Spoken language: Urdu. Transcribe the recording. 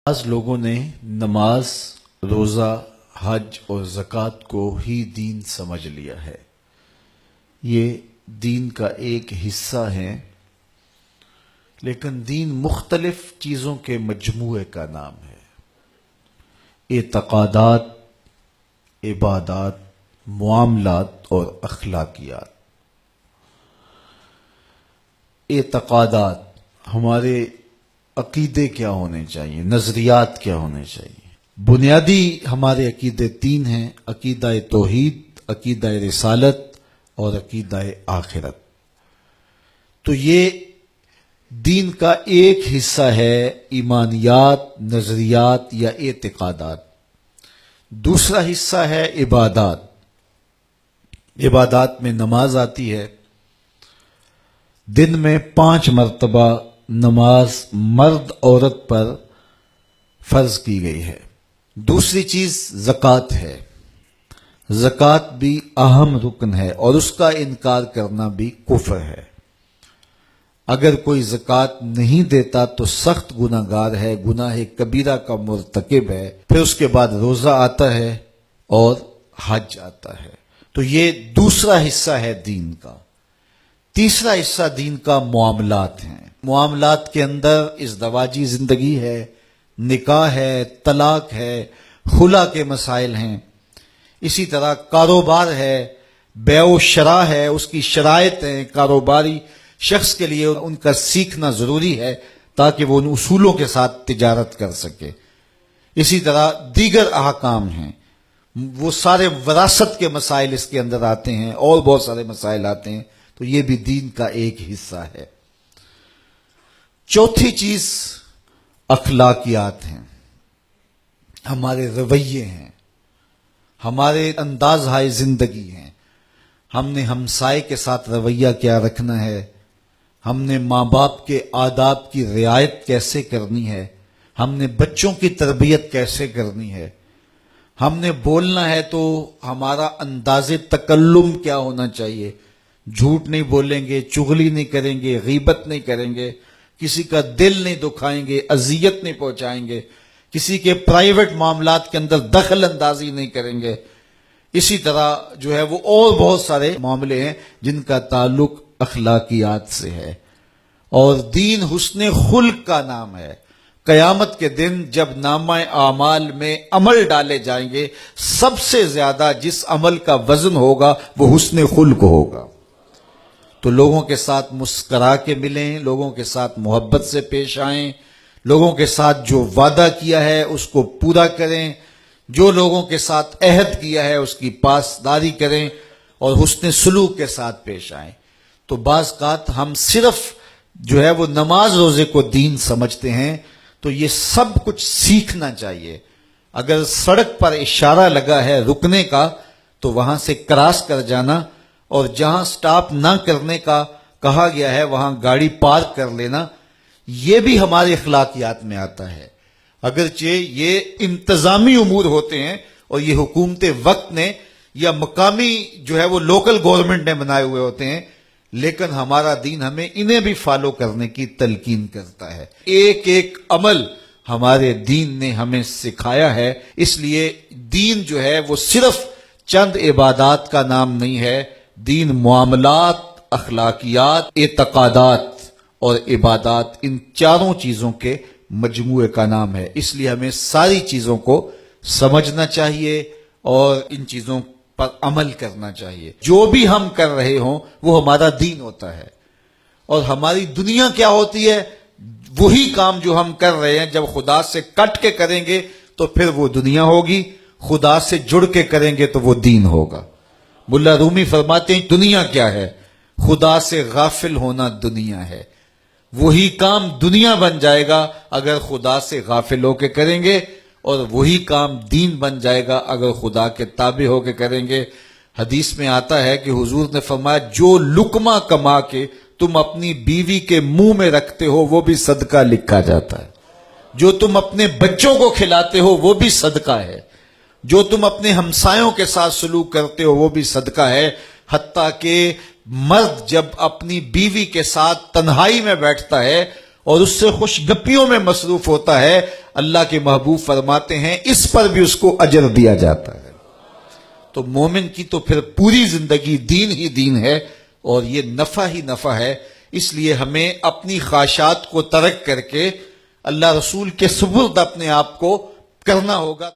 بعض لوگوں نے نماز، روزہ، حج اور زکوٰۃ کو ہی دین سمجھ لیا ہے۔ یہ دین کا ایک حصہ ہیں، لیکن دین مختلف چیزوں کے مجموعے کا نام ہے۔ اعتقادات، عبادات، معاملات اور اخلاقیات۔ اعتقادات، ہمارے عقیدے کیا ہونے چاہیے، نظریات کیا ہونے چاہیے۔ بنیادی ہمارے عقیدے تین ہیں: عقیدہ توحید، عقیدہ رسالت اور عقیدہ آخرت۔ تو یہ دین کا ایک حصہ ہے، ایمانیات، نظریات یا اعتقادات۔ دوسرا حصہ ہے عبادات۔ عبادات میں نماز آتی ہے۔ دن میں 5 مرتبہ نماز مرد عورت پر فرض کی گئی ہے۔ دوسری چیز زکوٰۃ ہے۔ زکوٰۃ بھی اہم رکن ہے اور اس کا انکار کرنا بھی کفر ہے۔ اگر کوئی زکوٰۃ نہیں دیتا تو سخت گناہ گار ہے، گناہ کبیرہ کا مرتکب ہے۔ پھر اس کے بعد روزہ آتا ہے اور حج آتا ہے۔ تو یہ دوسرا حصہ ہے دین کا۔ تیسرا حصہ دین کا معاملات ہیں۔ معاملات کے اندر ازدواجی زندگی ہے، نکاح ہے، طلاق ہے، خلا کے مسائل ہیں۔ اسی طرح کاروبار ہے، بیع و شراء ہے، اس کی شرائط ہیں۔ کاروباری شخص کے لیے ان کا سیکھنا ضروری ہے تاکہ وہ ان اصولوں کے ساتھ تجارت کر سکے۔ اسی طرح دیگر احکام ہیں، وہ سارے وراثت کے مسائل اس کے اندر آتے ہیں اور بہت سارے مسائل آتے ہیں۔ تو یہ بھی دین کا ایک حصہ ہے۔ چوتھی چیز اخلاقیات ہیں، ہمارے رویے ہیں، ہمارے انداز ہائے زندگی ہیں۔ ہم نے ہمسائے کے ساتھ رویہ کیا رکھنا ہے، ہم نے ماں باپ کے آداب کی رعایت کیسے کرنی ہے، ہم نے بچوں کی تربیت کیسے کرنی ہے، ہم نے بولنا ہے تو ہمارا انداز تکلم کیا ہونا چاہیے۔ جھوٹ نہیں بولیں گے، چغلی نہیں کریں گے، غیبت نہیں کریں گے، کسی کا دل نہیں دکھائیں گے، اذیت نہیں پہنچائیں گے، کسی کے پرائیویٹ معاملات کے اندر دخل اندازی نہیں کریں گے۔ اسی طرح جو ہے وہ اور بہت سارے معاملے ہیں جن کا تعلق اخلاقیات سے ہے۔ اور دین حسن خلق کا نام ہے۔ قیامت کے دن جب نامہ اعمال میں عمل ڈالے جائیں گے، سب سے زیادہ جس عمل کا وزن ہوگا وہ حسن خلق ہوگا۔ تو لوگوں کے ساتھ مسکرا کے ملیں، لوگوں کے ساتھ محبت سے پیش آئیں، لوگوں کے ساتھ جو وعدہ کیا ہے اس کو پورا کریں، جو لوگوں کے ساتھ عہد کیا ہے اس کی پاسداری کریں اور حسن سلوک کے ساتھ پیش آئیں۔ تو بعض اوقات ہم صرف جو ہے وہ نماز روزے کو دین سمجھتے ہیں، تو یہ سب کچھ سیکھنا چاہیے۔ اگر سڑک پر اشارہ لگا ہے رکنے کا تو وہاں سے کراس کر جانا، اور جہاں سٹاپ نہ کرنے کا کہا گیا ہے وہاں گاڑی پارک کر لینا، یہ بھی ہمارے اخلاقیات میں آتا ہے۔ اگرچہ یہ انتظامی امور ہوتے ہیں اور یہ حکومت وقت نے یا مقامی جو ہے وہ لوکل گورنمنٹ نے بنائے ہوئے ہوتے ہیں، لیکن ہمارا دین ہمیں انہیں بھی فالو کرنے کی تلقین کرتا ہے۔ ایک ایک عمل ہمارے دین نے ہمیں سکھایا ہے۔ اس لیے دین جو ہے وہ صرف چند عبادات کا نام نہیں ہے، دین معاملات، اخلاقیات، اعتقادات اور عبادات، ان چاروں چیزوں کے مجموعے کا نام ہے۔ اس لیے ہمیں ساری چیزوں کو سمجھنا چاہیے اور ان چیزوں پر عمل کرنا چاہیے۔ جو بھی ہم کر رہے ہوں وہ ہمارا دین ہوتا ہے، اور ہماری دنیا کیا ہوتی ہے؟ وہی کام جو ہم کر رہے ہیں جب خدا سے کٹ کے کریں گے تو پھر وہ دنیا ہوگی، خدا سے جڑ کے کریں گے تو وہ دین ہوگا۔ ملا رومی فرماتے ہیں دنیا کیا ہے؟ خدا سے غافل ہونا دنیا ہے۔ وہی کام دنیا بن جائے گا اگر خدا سے غافل ہو کے کریں گے، اور وہی کام دین بن جائے گا اگر خدا کے تابع ہو کے کریں گے۔ حدیث میں آتا ہے کہ حضور نے فرمایا جو لقمہ کما کے تم اپنی بیوی کے منہ میں رکھتے ہو وہ بھی صدقہ لکھا جاتا ہے، جو تم اپنے بچوں کو کھلاتے ہو وہ بھی صدقہ ہے، جو تم اپنے ہمسایوں کے ساتھ سلوک کرتے ہو وہ بھی صدقہ ہے۔ حتیٰ کہ مرد جب اپنی بیوی کے ساتھ تنہائی میں بیٹھتا ہے اور اس سے خوش گپیوں میں مصروف ہوتا ہے، اللہ کے محبوب فرماتے ہیں اس پر بھی اس کو اجر دیا جاتا ہے۔ تو مومن کی تو پھر پوری زندگی دین ہی دین ہے، اور یہ نفع ہی نفع ہے۔ اس لیے ہمیں اپنی خواہشات کو ترک کر کے اللہ رسول کے سپرد اپنے آپ کو کرنا ہوگا۔